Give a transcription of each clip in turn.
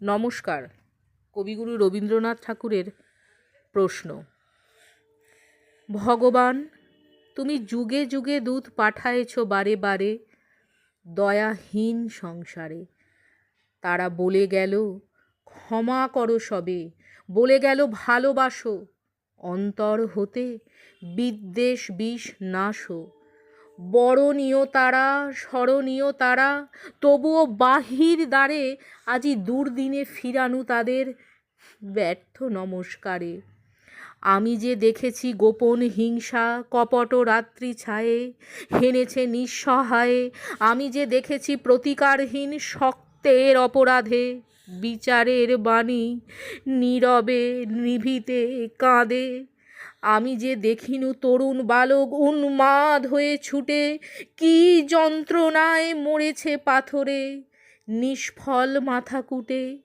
নমস্কার। কবিগুরু রবীন্দ্রনাথ ঠাকুরের প্রশ্ন। ভগবান, তুমি যুগে যুগে দূত পাঠায়েছ বারে বারে দয়াহীন সংসারে। তারা বলে গেল ক্ষমা করো সবে, বলে গেল ভালোবাসো, অন্তর হতে বিদ্বেষ বিষ নাশো। বরণীয় তারা, স্মরণীয় তারা, তবুও বাহির দ্বারে আজি দুর্দিনে ফিরানু তাদের ব্যর্থ নমস্কারে। আমি যে দেখেছি গোপন হিংসা কপট রাত্রি ছায়ে হেনেছে নিঃসহায়ে। আমি যে দেখেছি প্রতিকারহীন শক্তের অপরাধে বিচারের বাণী নীরবে নিভৃতে কাঁদে। আমি যে দেখিনু তরুণ বালক উন্মাদ হয়ে ছুটে কি যন্ত্রণায় মরেছে পাথরে নিষ্ফল মাথা কুটে।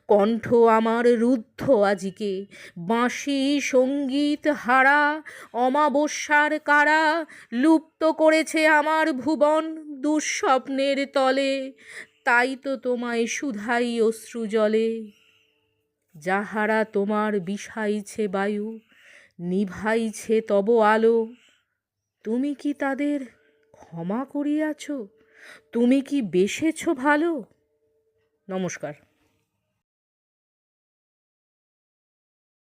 কণ্ঠ আমার রুদ্ধ আজিকে বাঁশি সঙ্গীত হারা, অমাবস্যার কারা লুপ্ত করেছে আমার ভুবন দুঃস্বপ্নের তলে। তাই তো তোমায় শুধাই অশ্রু জলে। যাহারা তোমার বিষাইছে বায়ু, নিভাইছে তব আলো, তুমি কি তাদের ক্ষমা করিয়াছ? তুমি কি বেসেছ ভালো? নমস্কার।